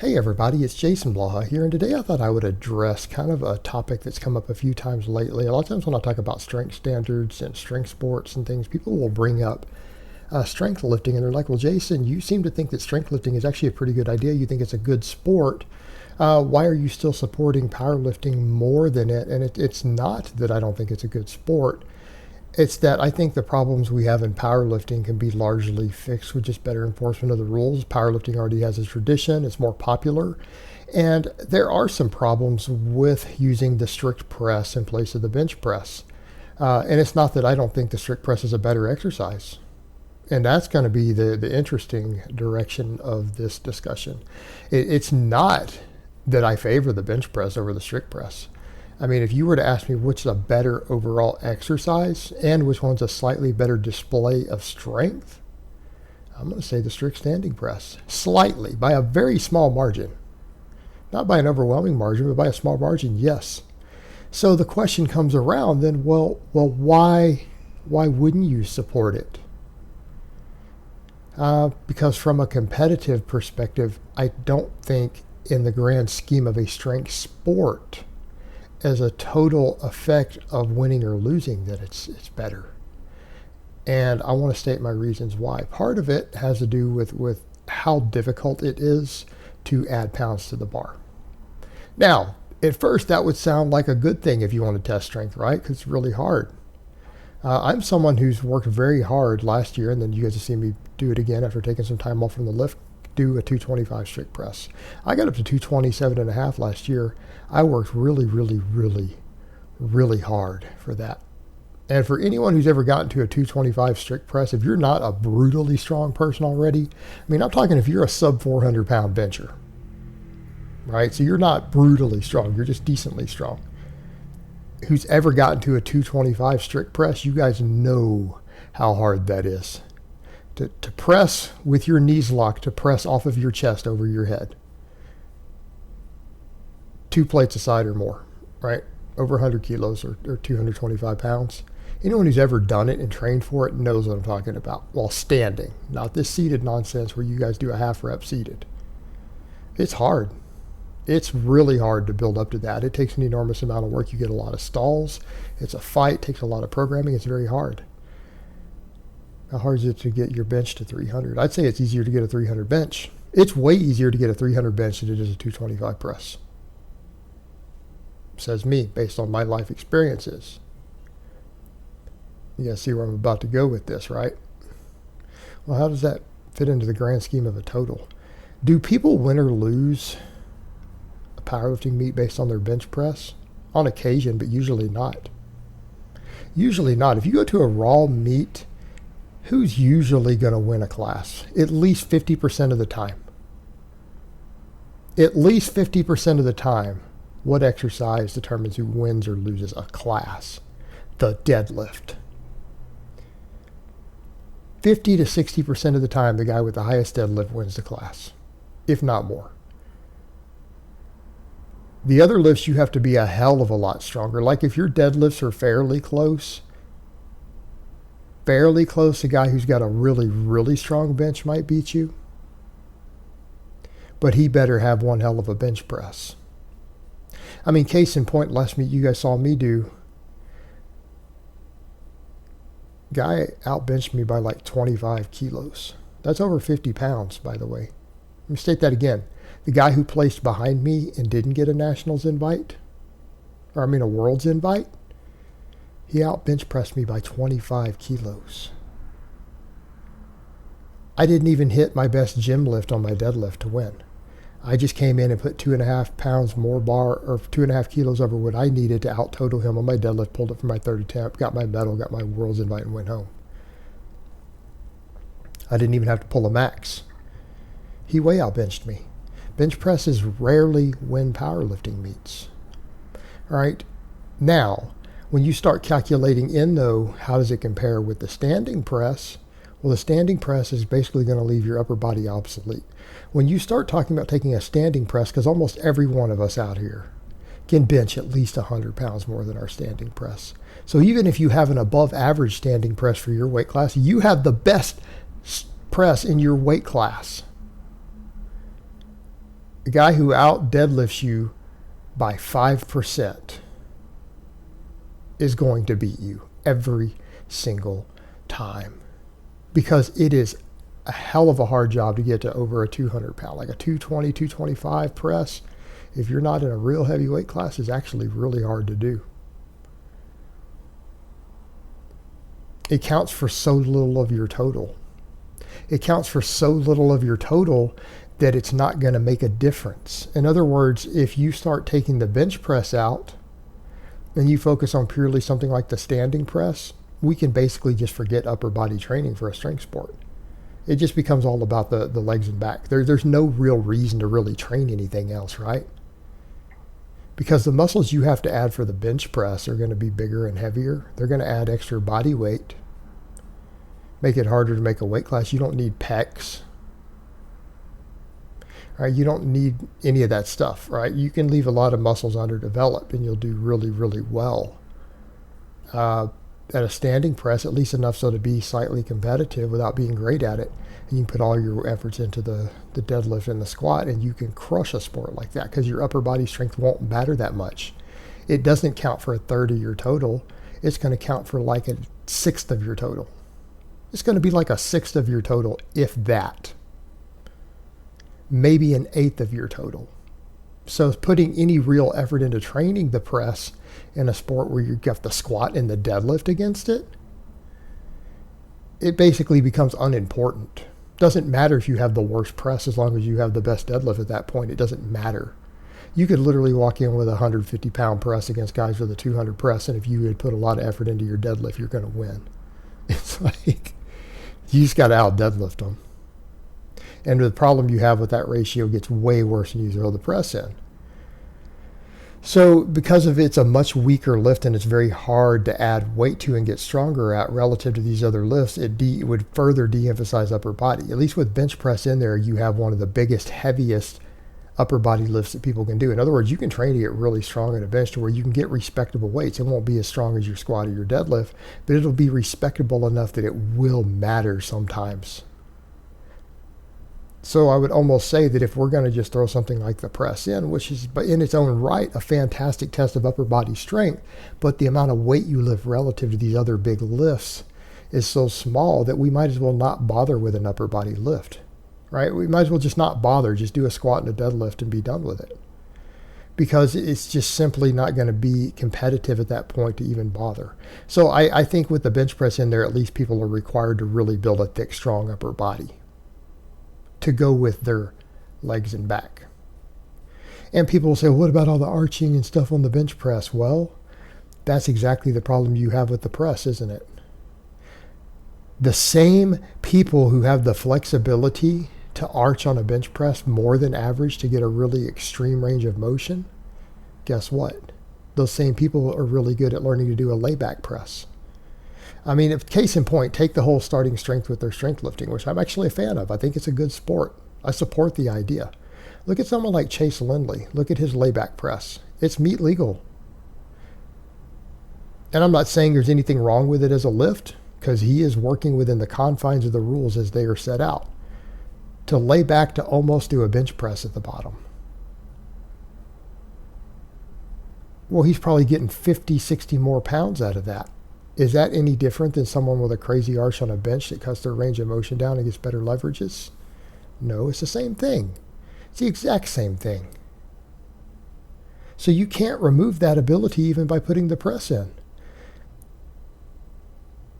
Hey everybody, it's Jason Blaha here, and today I thought I would address kind of a topic that's come up a few times lately. A lot of times when I talk about strength standards and strength sports and things, people will bring up strength lifting, and they're like, well, Jason, you seem to think that strength lifting is actually a pretty good idea. You think it's a good sport. Why are you still supporting powerlifting more than it? And it's not that I don't think it's a good sport. It's that I think the problems we have in powerlifting can be largely fixed with just better enforcement of the rules. Powerlifting already has a tradition, it's more popular. And there are some problems with using the strict press in place of the bench press. And it's not that I don't think the strict press is a better exercise. And that's going to be the interesting direction of this discussion. It's not that I favor the bench press over the strict press. I mean, if you were to ask me which is a better overall exercise and which one's a slightly better display of strength, I'm going to say the strict standing press. Slightly, by a very small margin. Not by an overwhelming margin, but by a small margin, yes. So the question comes around then, well, why wouldn't you support it? Because from a competitive perspective, I don't think in the grand scheme of a strength sport, as a total effect of winning or losing, that it's better. And I want to state my reasons why. Part of it has to do with how difficult it is to add pounds to the bar. Now, at first that would sound like a good thing if you want to test strength, right? Because it's really hard. I'm someone who's worked very hard last year, and then you guys have seen me do it again after taking some time off from the lift, do a 225 strict press. I got up to 227.5 last year. I worked really, really, really, really hard for that. And for anyone who's ever gotten to a 225 strict press, if you're not a brutally strong person already, I mean, I'm talking if you're a sub 400 pound bencher, right? So you're not brutally strong, you're just decently strong. Who's ever gotten to a 225 strict press, you guys know how hard that is. To press with your knees locked, to press off of your chest over your head. 2 plates aside or more, right? Over 100 kilos or 225 pounds. Anyone who's ever done it and trained for it knows what I'm talking about while standing. Not this seated nonsense where you guys do a half rep seated. It's hard. It's really hard to build up to that. It takes an enormous amount of work. You get a lot of stalls. It's a fight. It takes a lot of programming. It's very hard. How hard is it to get your bench to 300? I'd say it's easier to get a 300 bench. It's way easier to get a 300 bench than it is a 225 press. Says me, based on my life experiences. You guys see where I'm about to go with this, right? Well, how does that fit into the grand scheme of a total? Do people win or lose a powerlifting meet based on their bench press? On occasion, but usually not. Usually not. If you go to a raw meet, who's usually going to win a class? At least 50% of the time. At least 50% of the time, what exercise determines who wins or loses a class? The deadlift. 50 to 60% of the time, the guy with the highest deadlift wins the class, if not more. The other lifts, you have to be a hell of a lot stronger. Like if your deadlifts are fairly close, a guy who's got a really, really strong bench might beat you. But he better have one hell of a bench press. I mean, case in point, last meet you guys saw me do, guy outbenched me by like 25 kilos. That's over 50 pounds, by the way. Let me state that again. The guy who placed behind me and didn't get a nationals invite, a world's invite, he outbench pressed me by 25 kilos. I didn't even hit my best gym lift on my deadlift to win. I just came in and put 2.5 pounds more bar, or 2.5 kilos over what I needed to out total him on my deadlift, pulled it for my third attempt, got my medal, got my world's invite, and went home. I didn't even have to pull a max. He way outbenched me. Bench presses rarely win powerlifting meets. All right. Now, when you start calculating in, though, how does it compare with the standing press? Well, the standing press is basically going to leave your upper body obsolete. When you start talking about taking a standing press, because almost every one of us out here can bench at least 100 pounds more than our standing press. So even if you have an above average standing press for your weight class, you have the best press in your weight class. A guy who out deadlifts you by 5% is going to beat you every single time, because it is a hell of a hard job to get to over a 200 pound, like a 220, 225 press. If you're not in a real heavy weight class, is actually really hard to do. It counts for so little of your total. It counts for so little of your total that it's not going to make a difference. In other words, if you start taking the bench press out and you focus on purely something like the standing press, we can basically just forget upper body training for a strength sport. It just becomes all about the legs and back. There's no real reason to really train anything else, right? Because the muscles you have to add for the bench press are going to be bigger and heavier. They're going to add extra body weight, make it harder to make a weight class. You don't need pecs, right? You don't need any of that stuff, right? You can leave a lot of muscles underdeveloped and you'll do really, really well at a standing press, at least enough so to be slightly competitive without being great at it. And you can put all your efforts into the deadlift and the squat, and you can crush a sport like that because your upper body strength won't matter that much. It doesn't count for a third of your total. It's going to count for like a sixth of your total. It's going to be like a sixth of your total, if that. Maybe an eighth of your total. So putting any real effort into training the press in a sport where you got the squat and the deadlift against it, it basically becomes unimportant. Doesn't matter if you have the worst press as long as you have the best deadlift at that point. It doesn't matter. You could literally walk in with a 150 pound press against guys with a 200 press, and if you had put a lot of effort into your deadlift, you're going to win. It's like, you just got to out deadlift them. And the problem you have with that ratio gets way worse when you throw the press in. So because of it's a much weaker lift and it's very hard to add weight to and get stronger at relative to these other lifts, it would further de-emphasize upper body. At least with bench press in there, you have one of the biggest, heaviest upper body lifts that people can do. In other words, you can train to get really strong at a bench to where you can get respectable weights. It won't be as strong as your squat or your deadlift, but it'll be respectable enough that it will matter sometimes. So I would almost say that if we're going to just throw something like the press in, which is in its own right a fantastic test of upper body strength, but the amount of weight you lift relative to these other big lifts is so small that we might as well not bother with an upper body lift, right? We might as well just not bother, just do a squat and a deadlift and be done with it, because it's just simply not going to be competitive at that point to even bother. So I think with the bench press in there, at least people are required to really build a thick, strong upper body to go with their legs and back. And people will say, what about all the arching and stuff on the bench press? Well, that's exactly the problem you have with the press, isn't it? The same people who have the flexibility to arch on a bench press more than average to get a really extreme range of motion, guess what? Those same people are really good at learning to do a layback press. I mean, if case in point, take the whole starting strength with their strength lifting, which I'm actually a fan of. I think it's a good sport. I support the idea. Look at someone like Chase Lindley. Look at his layback press. It's meat legal. And I'm not saying there's anything wrong with it as a lift, because he is working within the confines of the rules as they are set out. To lay back to almost do a bench press at the bottom. Well, he's probably getting 50, 60 more pounds out of that. Is that any different than someone with a crazy arch on a bench that cuts their range of motion down and gets better leverages? No, it's the same thing. It's the exact same thing. So you can't remove that ability even by putting the press in.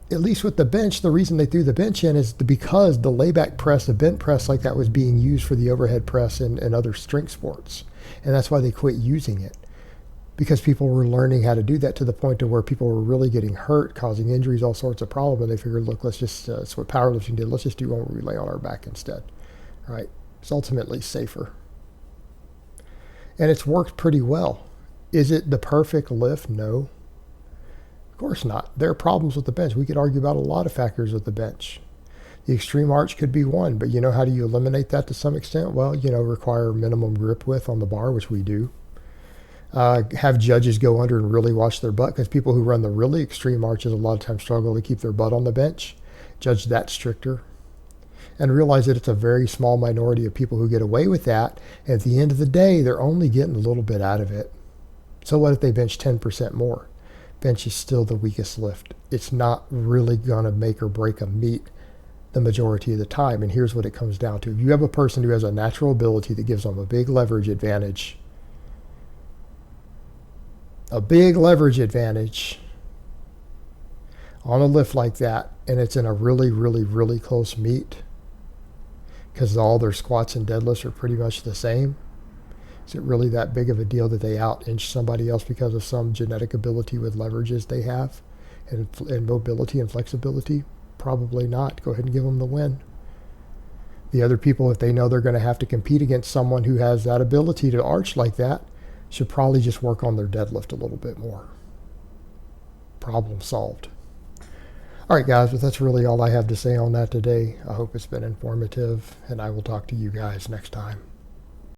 At least with the bench, the reason they threw the bench in is because the layback press, the bent press like that was being used for the overhead press and other strength sports. And that's why they quit using it. Because people were learning how to do that to the point to where people were really getting hurt, causing injuries, all sorts of problems. And they figured, look, let's just, that's what powerlifting did. Let's just do one where we lay on our back instead. Right? It's ultimately safer. And it's worked pretty well. Is it the perfect lift? No. Of course not. There are problems with the bench. We could argue about a lot of factors with the bench. The extreme arch could be one, but how do you eliminate that to some extent? Well, require minimum grip width on the bar, which we do. Have judges go under and really watch their butt, because people who run the really extreme arches a lot of times struggle to keep their butt on the bench. Judge that stricter. and realize that it's a very small minority of people who get away with that. And at the end of the day, they're only getting a little bit out of it. So what if they bench 10% more? Bench is still the weakest lift. It's not really going to make or break a meet the majority of the time. And here's what it comes down to. If you have a person who has a natural ability that gives them a big leverage advantage, on a lift like that, and it's in a really, really, really close meet, because all their squats and deadlifts are pretty much the same, is it really that big of a deal that they out-inch somebody else because of some genetic ability with leverages they have and mobility and flexibility? Probably not. Go ahead and give them the win. The other people, if they know they're going to have to compete against someone who has that ability to arch like that, should probably just work on their deadlift a little bit more. Problem solved. All right, guys, but that's really all I have to say on that today. I hope it's been informative, and I will talk to you guys next time.